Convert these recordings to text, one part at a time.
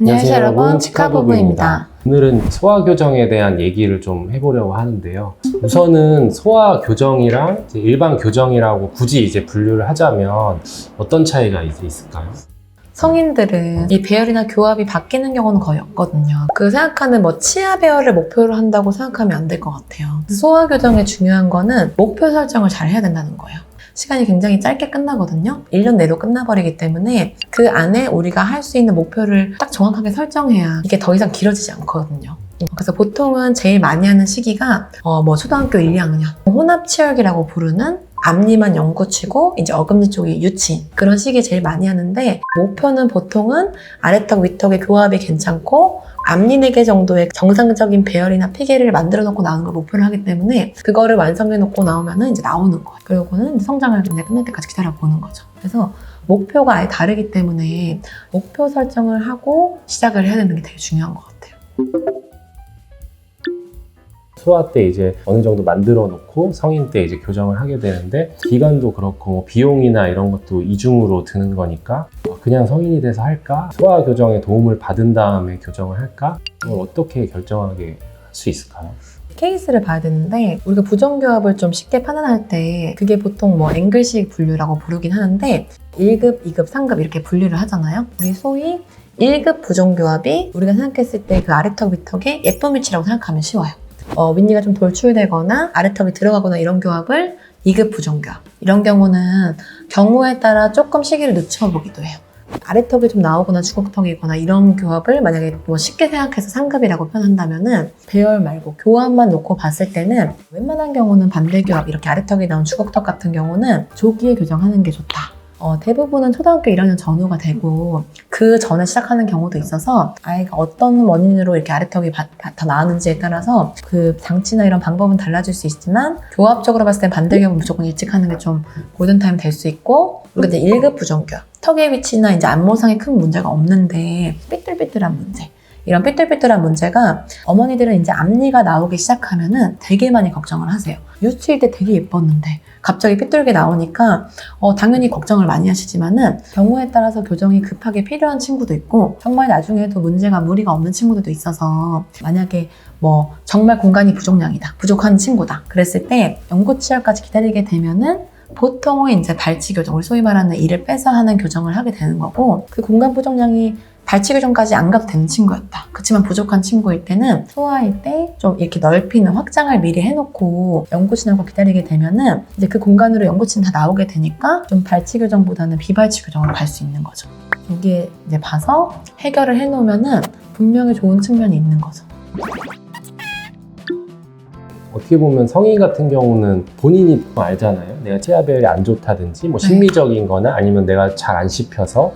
안녕하세요 여러분, 치카부부입니다. 오늘은 소아교정에 대한 얘기를 좀 해보려고 하는데요. 우선은 소아교정이랑 일반 교정이라고 굳이 이제 분류를 하자면 어떤 차이가 이제 있을까요? 성인들은 이 배열이나 교합이 바뀌는 경우는 거의 없거든요. 그 생각하는 치아 배열을 목표로 한다고 생각하면 안 될 것 같아요. 소아교정의 중요한 거는 목표 설정을 잘 해야 된다는 거예요. 시간이 굉장히 짧게 끝나거든요. 1년 내로 끝나버리기 때문에 그 안에 우리가 할 수 있는 목표를 딱 정확하게 설정해야 이게 더 이상 길어지지 않거든요. 그래서 보통은 제일 많이 하는 시기가 초등학교 1, 2학년 혼합치열기라고 부르는 앞니만 연구치고 이제 어금니 쪽이 유치, 그런 시기 제일 많이 하는데, 목표는 보통은 아래턱 위턱의 교합이 괜찮고 앞니 4개 정도의 정상적인 배열이나 피계를 만들어 놓고 나오는 걸 목표로 하기 때문에 그거를 완성해 놓고 나오면은 이제 나오는 거예요. 그리고는 이제 성장을 그냥 끝날 때까지 기다려 보는 거죠. 그래서 목표가 아예 다르기 때문에 목표 설정을 하고 시작을 해야 되는 게 되게 중요한 것 같아요. 소아 때 이제 어느 정도 만들어 놓고 성인 때 이제 교정을 하게 되는데, 기간도 그렇고 비용이나 이런 것도 이중으로 드는 거니까 그냥 성인이 돼서 할까? 소아 교정에 도움을 받은 다음에 교정을 할까? 이걸 어떻게 결정하게 할 수 있을까요? 케이스를 봐야 되는데, 우리가 부정교합을 좀 쉽게 판단할 때 그게 보통 앵글식 분류라고 부르긴 하는데 1급, 2급, 3급 이렇게 분류를 하잖아요. 우리 소위 1급 부정교합이 우리가 생각했을 때 그 아래턱 위턱의 예쁜 위치라고 생각하면 쉬워요. 윗니가 좀 돌출되거나 아래턱이 들어가거나 이런 교합을 2급 부정교합. 이런 경우는 경우에 따라 조금 시기를 늦춰보기도 해요. 아래턱이 좀 나오거나 주걱턱이거나 이런 교합을 만약에 쉽게 생각해서 3급이라고 표현한다면은 배열 말고 교합만 놓고 봤을 때는 웬만한 경우는 반대 교합, 이렇게 아래턱이 나온 주걱턱 같은 경우는 조기에 교정하는 게 좋다. 대부분은 초등학교 1학년 전후가 되고 그 전에 시작하는 경우도 있어서 아이가 어떤 원인으로 이렇게 아래턱이 더 나왔는지에 따라서 그 장치나 이런 방법은 달라질 수 있지만, 교합적으로 봤을 땐 반대 교합은 무조건 일찍 하는 게 좀 골든타임 될 수 있고, 우리가 이제 1급 부정교합, 턱의 위치나 이제 안모상에 큰 문제가 없는데 삐뚤삐뚤한 문제, 이런 삐뚤삐뚤한 문제가 어머니들은 이제 앞니가 나오기 시작하면은 되게 많이 걱정을 하세요. 유치일 때 되게 예뻤는데 갑자기 삐뚤게 나오니까 당연히 걱정을 많이 하시지만은, 경우에 따라서 교정이 급하게 필요한 친구도 있고 정말 나중에도 문제가 무리가 없는 친구들도 있어서, 만약에 정말 공간이 부족한 친구다 그랬을 때 연구치열까지 기다리게 되면은 보통은 이제 발치 교정, 우리 소위 말하는 이를 빼서 하는 교정을 하게 되는 거고, 그 공간 부족량이 발치 교정까지 안 가도 되는 친구였다. 그렇지만 부족한 친구일 때는 소아일 때 좀 이렇게 넓히는 확장을 미리 해놓고 연구치하고 기다리게 되면은 이제 그 공간으로 연구치는 다 나오게 되니까 좀 발치 교정보다는 비발치 교정으로 갈 수 있는 거죠. 여기에 이제 봐서 해결을 해놓으면은 분명히 좋은 측면이 있는 거죠. 어떻게 보면 성인 같은 경우는 본인이 알잖아요. 내가 치아 배열이 안 좋다든지 심리적인 거나 아니면 내가 잘 안 씹혀서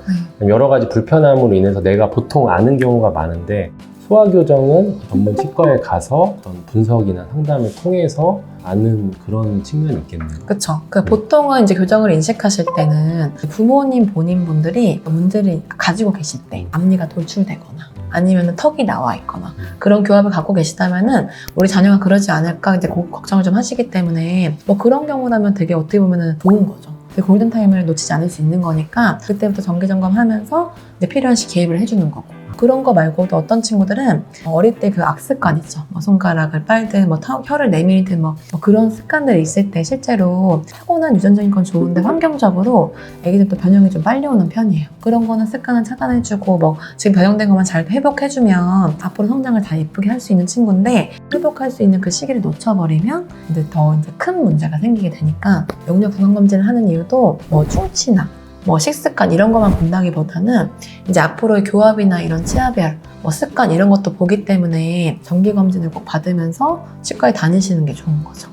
여러 가지 불편함으로 인해서 내가 보통 아는 경우가 많은데, 소아교정은 전문 치과에 가서 어떤 분석이나 상담을 통해서 아는 그런 측면이 있겠네요. 그렇죠. 보통은 이제 교정을 인식하실 때는 부모님 본인분들이 문제를 가지고 계실 때, 앞니가 돌출되거나 아니면 턱이 나와 있거나 그런 교합을 갖고 계시다면은 우리 자녀가 그러지 않을까 이제 걱정을 좀 하시기 때문에 그런 경우라면 되게 어떻게 보면은 좋은 거죠. 골든타임을 놓치지 않을 수 있는 거니까 그때부터 정기점검하면서 이제 필요한 시 개입을 해주는 거고, 그런 거 말고도 어떤 친구들은 어릴 때 그 악습관 있죠. 손가락을 빨든 혀를 내밀든 그런 습관들이 있을 때 실제로 타고난 유전적인 건 좋은데 환경적으로 애기들도 변형이 좀 빨리 오는 편이에요. 그런 거는 습관을 차단해주고 지금 변형된 것만 잘 회복해주면 앞으로 성장을 다 예쁘게 할 수 있는 친구인데, 회복할 수 있는 그 시기를 놓쳐버리면 이제 더 큰 문제가 생기게 되니까, 영역 건강검진을 하는 이유도 충치나 식습관 이런 것만 본다기보다는 이제 앞으로의 교합이나 이런 치아배열, 습관 이런 것도 보기 때문에 정기검진을 꼭 받으면서 치과에 다니시는 게 좋은 거죠.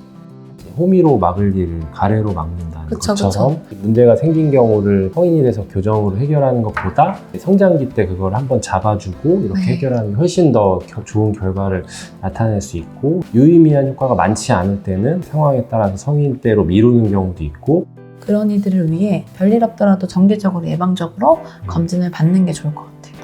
호미로 막을 일을 가래로 막는다는 그쵸, 것처럼 문제가 생긴 경우를 성인이 돼서 교정으로 해결하는 것보다 성장기 때 그걸 한번 잡아주고 이렇게 해결하는 게 훨씬 더 좋은 결과를 나타낼 수 있고, 유의미한 효과가 많지 않을 때는 상황에 따라서 성인 때로 미루는 경우도 있고, 그런 이들을 위해 별일 없더라도 정기적으로 예방적으로 검진을 받는 게 좋을 것 같아요.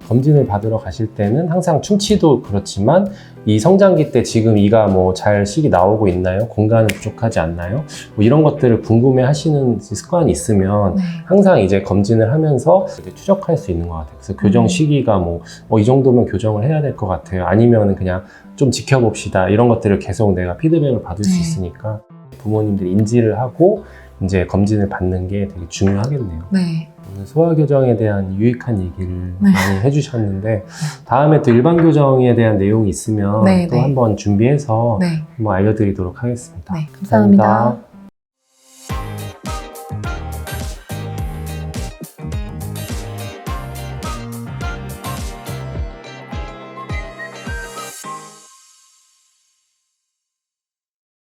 검진을 받으러 가실 때는 항상 충치도 그렇지만 이 성장기 때 지금 이가 뭐 잘 실이 나오고 있나요? 공간은 부족하지 않나요? 뭐 이런 것들을 궁금해 하시는 습관이 있으면 네. 항상 이제 검진을 하면서 이제 추적할 수 있는 것 같아요. 그래서 교정 시기가 뭐 이 정도면 교정을 해야 될 것 같아요. 아니면 그냥 좀 지켜봅시다. 이런 것들을 계속 내가 피드백을 받을 수 네. 있으니까 부모님들이 인지를 하고 이제 검진을 받는 게 되게 중요하겠네요. 네. 오늘 소아교정에 대한 유익한 얘기를 네. 많이 해주셨는데 다음에 또 일반교정에 대한 내용이 있으면 네, 또 네. 한번 준비해서 네. 한번 알려드리도록 하겠습니다. 네. 감사합니다.